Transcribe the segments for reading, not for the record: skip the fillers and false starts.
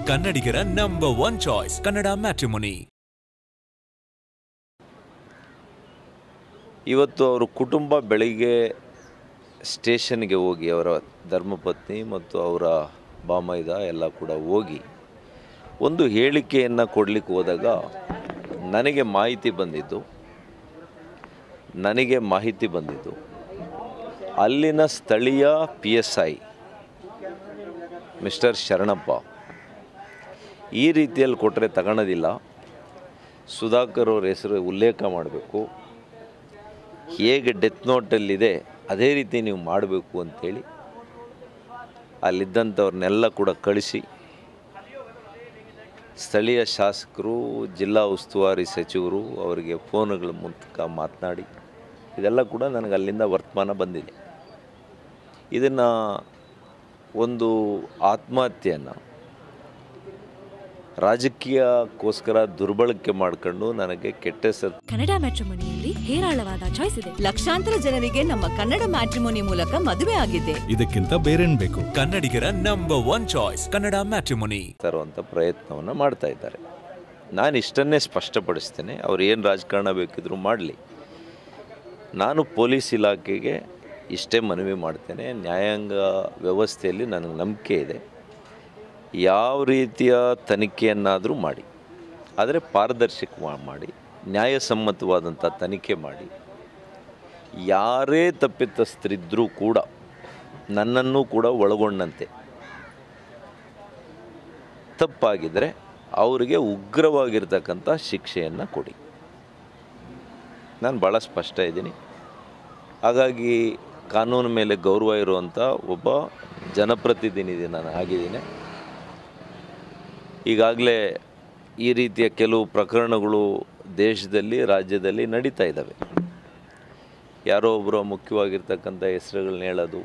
ಕನ್ನಡಿಗರ number 1 choice Kannada matrimony. ಇವತ್ತು ಅವರ ಕುಟುಂಬ ಬೆಳಿಗ್ಗೆ ಸ್ಟೇಷನ್ಗೆ ಹೋಗಿ ಅವರ ಧರ್ಮಪತ್ನಿ ಮತ್ತು ಅವರ ಬಾಮೈದ ಎಲ್ಲ ಕೂಡ ಹೋಗಿ ಒಂದು ಹೇಳಿಕೆಯನ್ನು ಕೊಡಲಿಕ್ಕೆ ಹೋದಾಗ ನನಗೆ ಮಾಹಿತಿ ಬಂದಿದ್ದು ಅಲ್ಲಿನ ಸ್ಥಳೀಯ PSI ಮಿಸ್ಟರ್ ಶರಣಪ್ಪ ಈ ರೀತಿಯಲ್ಲಿ ಕೊಟ್ಟರೆ ತಗೊಳ್ಳೋದಿಲ್ಲ, ಸುಧಾಕರ್ ಅವ್ರ ಹೆಸರು ಉಲ್ಲೇಖ ಮಾಡಬೇಕು, ಹೇಗೆ ಡೆತ್ ನೋಟಲ್ಲಿದೆ ಅದೇ ರೀತಿ ನೀವು ಮಾಡಬೇಕು ಅಂಥೇಳಿ ಅಲ್ಲಿದ್ದಂಥವ್ರನ್ನೆಲ್ಲ ಕೂಡ ಕಳಿಸಿ ಸ್ಥಳೀಯ ಶಾಸಕರು, ಜಿಲ್ಲಾ ಉಸ್ತುವಾರಿ ಸಚಿವರು ಅವರಿಗೆ ಫೋನ್ಗಳ ಮೂಲಕ ಮಾತನಾಡಿ ಇದೆಲ್ಲ ಕೂಡ ನನಗೆ ಅಲ್ಲಿಂದ ವರ್ತಮಾನ ಬಂದಿದೆ. ಇದನ್ನು ಒಂದು ಆತ್ಮಹತ್ಯೆಯನ್ನು ರಾಜಕೀಯಕ್ಕೋಸ್ಕರ ದುರ್ಬಳಕೆ ಮಾಡಿಕೊಂಡು ನನಗೆ ಕೆಟ್ಟ ಹೆಸರು. ಕನ್ನಡ ಮ್ಯಾಟ್ರಿಮೋನಿಯಲ್ಲಿ ಹೇರಾಳವಾದ ಚಾಯ್ಸ್ ಇದೆ. ಲಕ್ಷಾಂತರ ಜನರಿಗೆ ನಮ್ಮ ಕನ್ನಡ ಮ್ಯಾಟ್ರಿಮೋನಿ ಮೂಲಕ ಮದುವೆ ಆಗಿದೆ. ಇದಕ್ಕಿಂತ ಬೇರೇನ್ ಬೇಕು? ಕನ್ನಡಿಗರ ನಂಬರ್ 1 ಚಾಯ್ಸ್ ಕನ್ನಡ ಮ್ಯಾಟ್ರಿಮೋನಿ ತರುವಂಥ ಪ್ರಯತ್ನವನ್ನು ಮಾಡ್ತಾ ಇದ್ದಾರೆ. ನಾನು ಇಷ್ಟನ್ನೇ ಸ್ಪಷ್ಟಪಡಿಸ್ತೇನೆ, ಅವ್ರು ಏನು ರಾಜಕಾರಣ ಬೇಕಿದ್ರೂ ಮಾಡಲಿ. ನಾನು ಪೊಲೀಸ್ ಇಲಾಖೆಗೆ ಇಷ್ಟೇ ಮನವಿ ಮಾಡ್ತೇನೆ, ನ್ಯಾಯಾಂಗ ವ್ಯವಸ್ಥೆಯಲ್ಲಿ ನನಗೆ ನಂಬಿಕೆ ಇದೆ. ಯಾವ ರೀತಿಯ ತನಿಖೆಯನ್ನಾದರೂ ಮಾಡಿ, ಆದರೆ ಪಾರದರ್ಶಕ ಮಾಡಿ, ನ್ಯಾಯಸಮ್ಮತವಾದಂಥ ತನಿಖೆ ಮಾಡಿ. ಯಾರೇ ತಪ್ಪಿತಸ್ಥರಿದ್ದರೂ ಕೂಡ ನನ್ನನ್ನು ಕೂಡ ಒಳಗೊಂಡಂತೆ ತಪ್ಪಾಗಿದ್ದರೆ ಅವರಿಗೆ ಉಗ್ರವಾಗಿರ್ತಕ್ಕಂಥ ಶಿಕ್ಷೆಯನ್ನು ಕೊಡಿ. ನಾನು ಭಾಳ ಸ್ಪಷ್ಟ ಇದ್ದೀನಿ. ಹಾಗಾಗಿ ಕಾನೂನು ಮೇಲೆ ಗೌರವ ಇರುವಂಥ ಒಬ್ಬ ಜನಪ್ರತಿನಿಧಿ ನಾನು ಆಗಿದ್ದೀನಿ. ಈಗಾಗಲೇ ಈ ರೀತಿಯ ಕೆಲವು ಪ್ರಕರಣಗಳು ದೇಶದಲ್ಲಿ, ರಾಜ್ಯದಲ್ಲಿ ನಡೀತಾ ಇದ್ದಾವೆ. ಯಾರೋ ಒಬ್ಬರು ಮುಖ್ಯವಾಗಿರ್ತಕ್ಕಂಥ ಹೆಸರುಗಳನ್ನ ಹೇಳೋದು,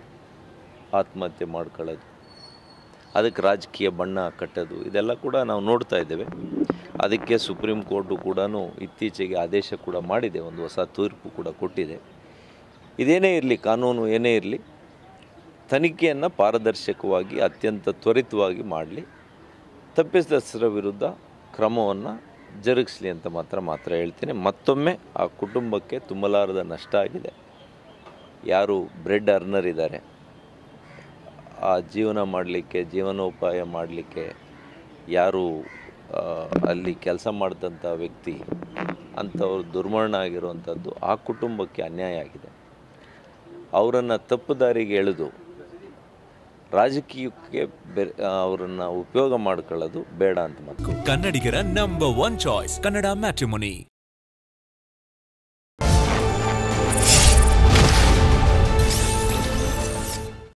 ಆತ್ಮಹತ್ಯೆ ಮಾಡ್ಕೊಳ್ಳೋದು, ಅದಕ್ಕೆ ರಾಜಕೀಯ ಬಣ್ಣ ಕಟ್ಟೋದು, ಇದೆಲ್ಲ ಕೂಡ ನಾವು ನೋಡ್ತಾ ಇದ್ದೇವೆ. ಅದಕ್ಕೆ ಸುಪ್ರೀಂ ಕೋರ್ಟು ಕೂಡ ಇತ್ತೀಚೆಗೆ ಆದೇಶ ಕೂಡ ಮಾಡಿದೆ, ಒಂದು ಹೊಸ ತೀರ್ಪು ಕೂಡ ಕೊಟ್ಟಿದೆ. ಇದೇನೇ ಇರಲಿ, ಕಾನೂನು ಏನೇ ಇರಲಿ, ತನಿಖೆಯನ್ನು ಪಾರದರ್ಶಕವಾಗಿ ಅತ್ಯಂತ ತ್ವರಿತವಾಗಿ ಮಾಡಲಿ, ತಪ್ಪಿತಸ್ಥರ ವಿರುದ್ಧ ಕ್ರಮವನ್ನು ಜರುಗಿಸಲಿ ಅಂತ ಮಾತ್ರ ಹೇಳ್ತೀನಿ. ಮತ್ತೊಮ್ಮೆ ಆ ಕುಟುಂಬಕ್ಕೆ ತುಂಬಲಾರದ ನಷ್ಟ ಆಗಿದೆ. ಯಾರು ಬ್ರೆಡ್ ಅರ್ನರ್ ಇದ್ದಾರೆ, ಆ ಜೀವನ ಮಾಡಲಿಕ್ಕೆ, ಜೀವನೋಪಾಯ ಮಾಡಲಿಕ್ಕೆ ಯಾರು ಅಲ್ಲಿ ಕೆಲಸ ಮಾಡಿದಂಥ ವ್ಯಕ್ತಿ ಅಂಥವ್ರು ದುರ್ಮರಣ ಆಗಿರುವಂಥದ್ದು, ಆ ಕುಟುಂಬಕ್ಕೆ ಅನ್ಯಾಯ ಆಗಿದೆ. ಅವರನ್ನು ತಪ್ಪು ದಾರಿಗೆ ಎಳೆದು ರಾಜಕೀಯಕ್ಕೆ ಅವರನ್ನು ಉಪಯೋಗ ಮಾಡ್ಕೊಳ್ಳೋದು ಬೇಡ ಅಂತ. ಕನ್ನಡಿಗರ ನಂಬರ್ 1 ಚಾಯ್ಸ್ ಕನ್ನಡ ಮ್ಯಾಟ್ರಿಮೋನಿ.